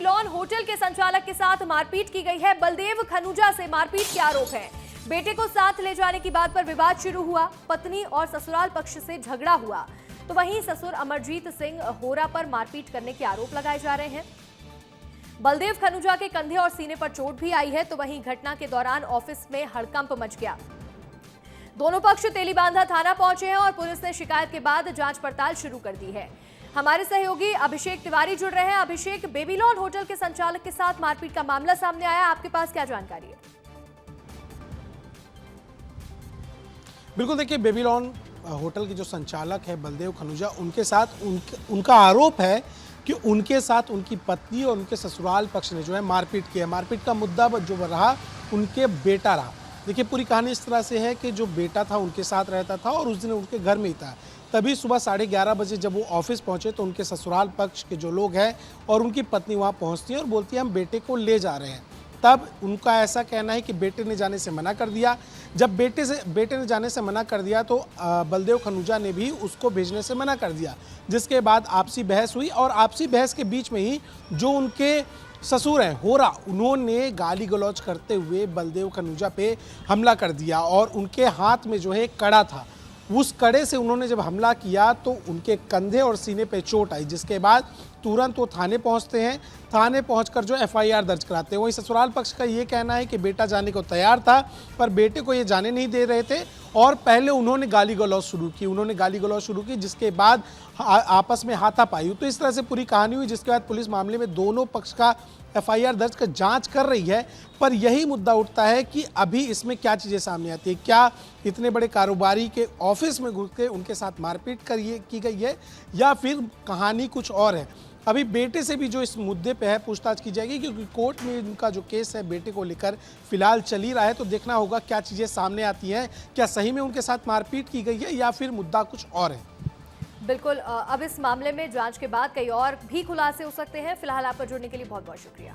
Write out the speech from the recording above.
Babylon hotel के संचालक के साथ मारपीट की गई है। बलदेव खनुजा से मारपीट के आरोप है। बेटे को साथ ले जाने की बात पर विवाद शुरू हुआ। पत्नी और ससुराल पक्ष से झगड़ा हुआ, तो वहीं ससुर अमरजीत सिंह होरा पर मारपीट करने के आरोप लगाए जा रहे हैं। बलदेव खनुजा के कंधे और सीने पर चोट भी आई है, तो वहीं घटना के दौरान ऑफिस में हड़कंप मच गया। दोनों पक्ष तेलीबांधा थाना पहुंचे हैं और पुलिस ने शिकायत के बाद जांच पड़ताल शुरू कर दी है। हमारे सहयोगी अभिषेक तिवारी जुड़ रहे हैं। अभिषेक, बेबीलोन होटल के संचालक के साथ मारपीट का मामला सामने आया, आपके पास क्या जानकारी है? बिल्कुल, देखिए, बेबीलोन होटल के जो संचालक है बलदेव खनुजा, उनके साथ उनका आरोप है कि उनके साथ उनकी पत्नी और उनके ससुराल पक्ष ने जो है मारपीट की है। मारपीट का मुद्दा जो रहा उनके बेटा रहा। देखिए, पूरी कहानी इस तरह से है कि जो बेटा था उनके साथ रहता था और उस दिन उनके घर में ही था। तभी सुबह 11:30 बजे जब वो ऑफिस पहुंचे तो उनके ससुराल पक्ष के जो लोग हैं और उनकी पत्नी वहां पहुंचती है और बोलती है हम बेटे को ले जा रहे हैं। तब उनका ऐसा कहना है कि बेटे ने जाने से मना कर दिया। जब बेटे ने जाने से मना कर दिया तो बलदेव खनुजा ने भी उसको भेजने से मना कर दिया, जिसके बाद आपसी बहस हुई और आपसी बहस के बीच में ही जो उनके ससुर हैं होरा, उन्होंने गाली गलौज करते हुए बलदेव खनुजा पे हमला कर दिया और उनके हाथ में जो है एक कड़ा था। उस कड़े से उन्होंने जब हमला किया तो उनके कंधे और सीने पे चोट आई, जिसके बाद तुरंत वो थाने पहुंचते हैं। थाने पहुंचकर जो एफआईआर दर्ज कराते हैं। वहीं ससुराल पक्ष का ये कहना है कि बेटा जाने को तैयार था, पर बेटे को ये जाने नहीं दे रहे थे और पहले उन्होंने गाली गलौज शुरू की, जिसके बाद आपस में हाथापाई। तो इस तरह से पूरी कहानी हुई, जिसके बाद पुलिस मामले में दोनों पक्ष का एफआईआर दर्ज कर जांच कर रही है। पर यही मुद्दा उठता है कि अभी इसमें क्या चीज़ें सामने आती है। क्या इतने बड़े कारोबारी के ऑफिस में घुस के उनके साथ मारपीट की गई है या फिर कहानी कुछ और है। अभी बेटे से भी जो इस मुद्दे पे है पूछताछ की जाएगी, क्योंकि कोर्ट में उनका जो केस है बेटे को लेकर फिलहाल चल ही रहा है। तो देखना होगा क्या चीज़ें सामने आती हैं, क्या सही में उनके साथ मारपीट की गई है या फिर मुद्दा कुछ और है। बिल्कुल, अब इस मामले में जांच के बाद कई और भी खुलासे हो सकते हैं। फिलहाल आप पर जुड़ने के लिए बहुत बहुत शुक्रिया।